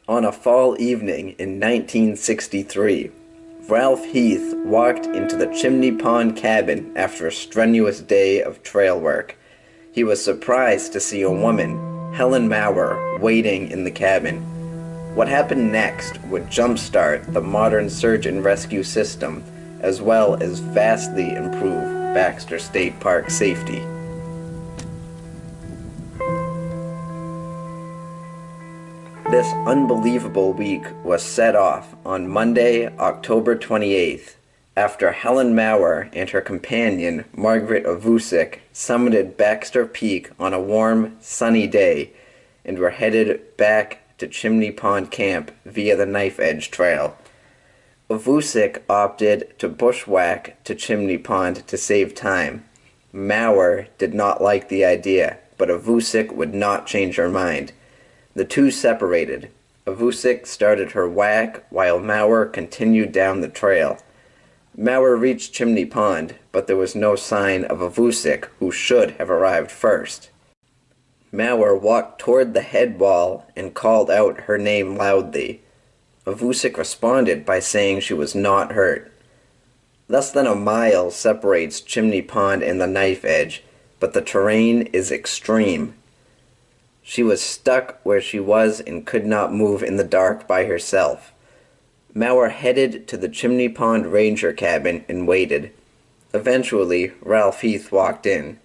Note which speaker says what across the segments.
Speaker 1: On a fall evening in 1963, Ralph Heath walked into the Chimney Pond cabin after a strenuous day of trail work. He was surprised to see a woman, Helen Maurer, waiting in the cabin. What happened next would jumpstart the modern search and rescue system, as well as vastly improve Baxter State Park safety. This unbelievable week was set off on Monday, October 28th, after Helen Maurer and her companion, Margaret Ovusik, summited Baxter Peak on a warm, sunny day and were headed back to Chimney Pond Camp via the Knife Edge Trail. Ovusik opted to bushwhack to Chimney Pond to save time. Maurer did not like the idea, but Ovusik would not change her mind. The two separated. Ovusik started her whack while Maurer continued down the trail. Maurer reached Chimney Pond, but there was no sign of Ovusik, who should have arrived first. Maurer walked toward the head wall and called out her name loudly. Ovusik responded by saying she was not hurt. Less than a mile separates Chimney Pond and the Knife Edge, but the terrain is extreme. She was stuck where she was and could not move in the dark by herself. Maurer headed to the Chimney Pond Ranger cabin and waited. Eventually, Ralph Heath walked in.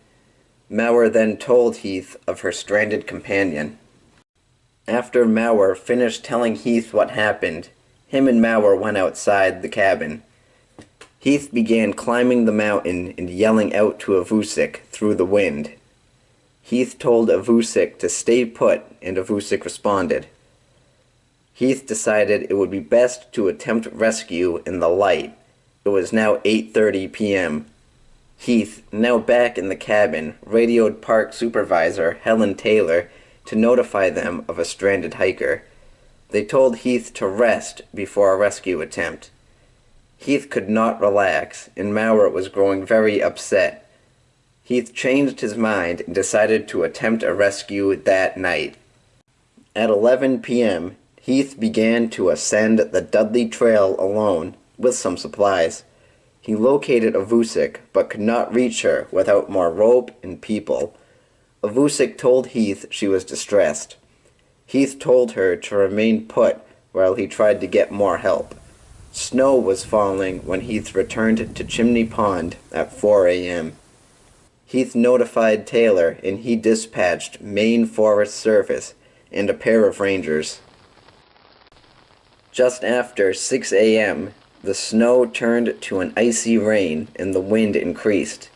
Speaker 1: Maurer then told Heath of her stranded companion. After Maurer finished telling Heath what happened, him and Maurer went outside the cabin. Heath began climbing the mountain and yelling out to Ovusik through the wind. Heath told Ovusik to stay put, and Ovusik responded. Heath decided it would be best to attempt rescue in the light. It was now 8:30 p.m. Heath, now back in the cabin, radioed park supervisor Helen Taylor to notify them of a stranded hiker. They told Heath to rest before a rescue attempt. Heath could not relax, and Maurer was growing very upset. Heath changed his mind and decided to attempt a rescue that night. At 11 p.m., Heath began to ascend the Dudley Trail alone, with some supplies. He located Ovusik, but could not reach her without more rope and people. Ovusik told Heath she was distressed. Heath told her to remain put while he tried to get more help. Snow was falling when Heath returned to Chimney Pond at 4 a.m. Heath notified Taylor, and he dispatched Maine Forest Service and a pair of rangers. Just after 6 a.m., the snow turned to an icy rain and the wind increased.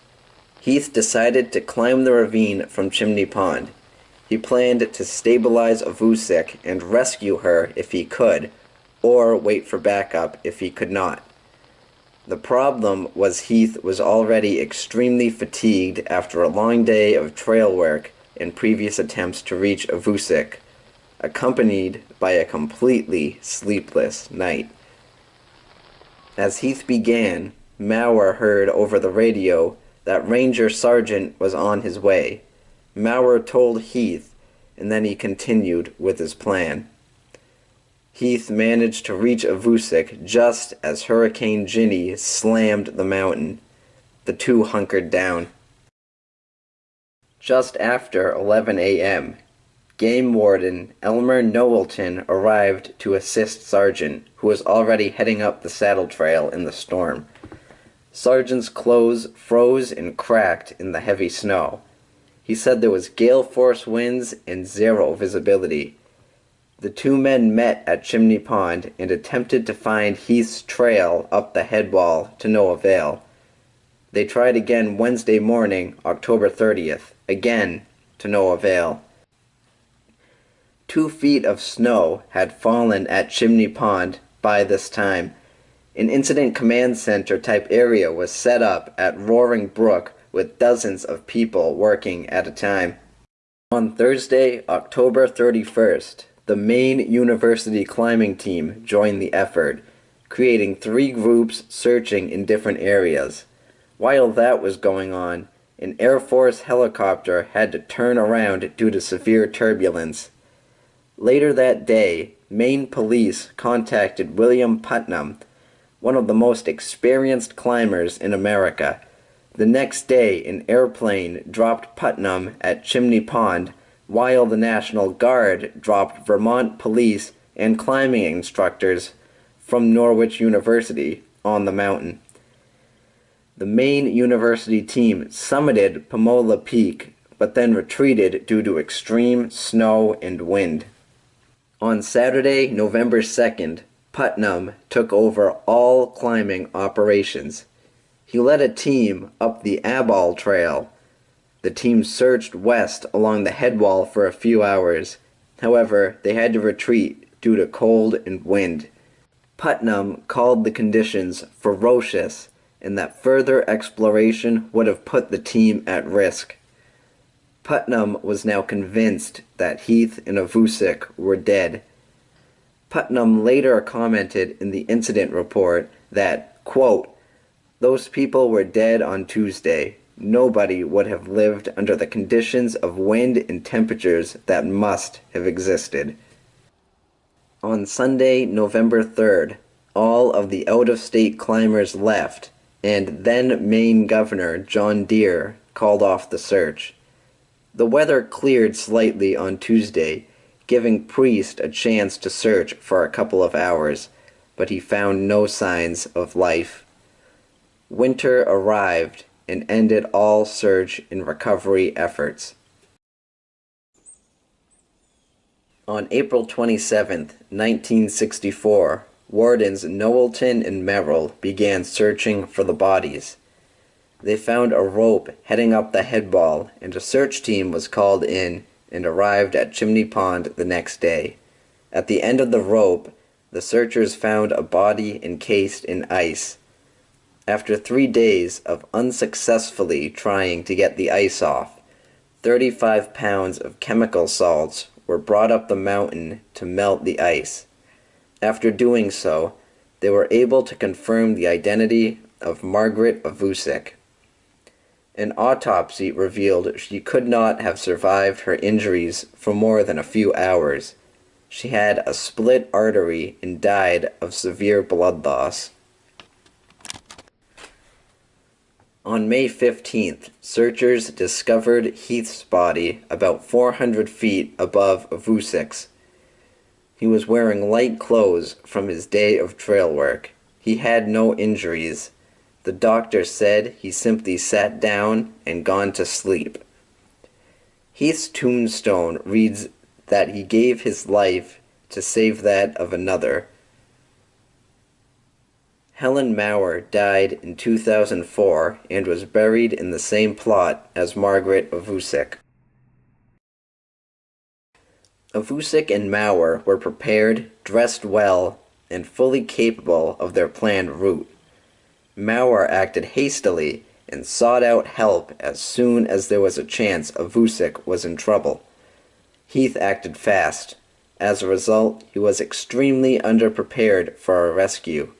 Speaker 1: Heath decided to climb the ravine from Chimney Pond. He planned to stabilize Ovusik and rescue her if he could, or wait for backup if he could not. The problem was Heath was already extremely fatigued after a long day of trail work and previous attempts to reach Ovusik, accompanied by a completely sleepless night. As Heath began, Maurer heard over the radio that Ranger Sergeant was on his way. Maurer told Heath, and then he continued with his plan. Heath managed to reach Ovusik just as Hurricane Ginny slammed the mountain. The two hunkered down. Just after 11 a.m., Game Warden Elmer Knowlton arrived to assist Sergeant, who was already heading up the saddle trail in the storm. Sergeant's clothes froze and cracked in the heavy snow. He said there was gale force winds and zero visibility. The two men met at Chimney Pond and attempted to find Heath's trail up the head wall to no avail. They tried again Wednesday morning, October 30th, again to no avail. 2 feet of snow had fallen at Chimney Pond by this time. An incident command center type area was set up at Roaring Brook with dozens of people working at a time. On Thursday, October 31st, the Maine University climbing team joined the effort, creating 3 groups searching in different areas. While that was going on, an Air Force helicopter had to turn around due to severe turbulence. Later that day, Maine police contacted William Putnam, one of the most experienced climbers in America. The next day, an airplane dropped Putnam at Chimney Pond, while the National Guard dropped Vermont police and climbing instructors from Norwich University on the mountain. The Maine University team summited Pomola Peak, but then retreated due to extreme snow and wind. On Saturday, November 2nd, Putnam took over all climbing operations. He led a team up the Aball Trail. The team searched west along the headwall for a few hours. However, they had to retreat due to cold and wind. Putnam called the conditions ferocious and that further exploration would have put the team at risk. Putnam was now convinced that Heath and Avusic were dead. Putnam later commented in the incident report that, quote, "Those people were dead on Tuesday. Nobody would have lived under the conditions of wind and temperatures that must have existed." On Sunday, November 3rd, all of the out-of-state climbers left, and then Maine Governor John Deere called off the search. The weather cleared slightly on Tuesday, giving Priest a chance to search for a couple of hours, but he found no signs of life. Winter arrived and ended all search and recovery efforts. On April 27, 1964, Wardens Knowlton and Merrill began searching for the bodies. They found a rope heading up the headwall, and a search team was called in and arrived at Chimney Pond the next day. At the end of the rope, the searchers found a body encased in ice. After 3 days of unsuccessfully trying to get the ice off, 35 pounds of chemical salts were brought up the mountain to melt the ice. After doing so, they were able to confirm the identity of Margaret Avusic. An autopsy revealed she could not have survived her injuries for more than a few hours. She had a split artery and died of severe blood loss. On May 15th, searchers discovered Heath's body about 400 feet above Avusic's. He was wearing light clothes from his day of trail work. He had no injuries. The doctor said he simply sat down and gone to sleep. Heath's tombstone reads that he gave his life to save that of another. Helen Maurer died in 2004 and was buried in the same plot as Margaret Avusic. Avusic and Maurer were prepared, dressed well, and fully capable of their planned route. Maurer acted hastily and sought out help as soon as there was a chance Avusic was in trouble. Heath acted fast. As a result, he was extremely underprepared for a rescue.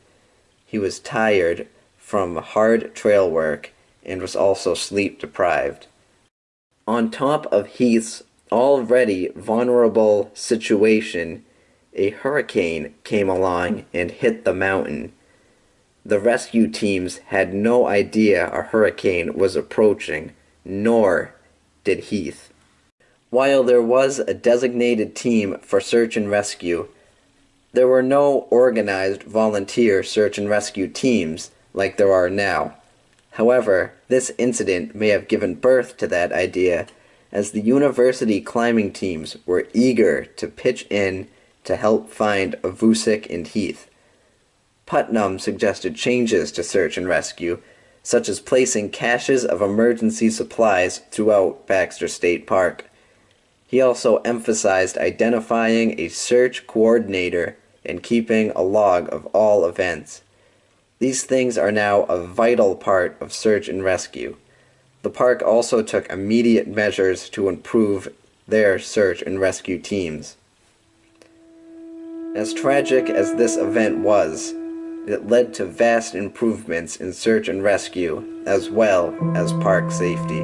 Speaker 1: He was tired from hard trail work and was also sleep-deprived. On top of Heath's already vulnerable situation, a hurricane came along and hit the mountain. The rescue teams had no idea a hurricane was approaching, nor did Heath. While there was a designated team for search and rescue, there were no organized volunteer search and rescue teams like there are now. However, this incident may have given birth to that idea, as the university climbing teams were eager to pitch in to help find Avusic and Heath. Putnam suggested changes to search and rescue, such as placing caches of emergency supplies throughout Baxter State Park. He also emphasized identifying a search coordinator and keeping a log of all events. These things are now a vital part of search and rescue. The park also took immediate measures to improve their search and rescue teams. As tragic as this event was, it led to vast improvements in search and rescue, as well as park safety.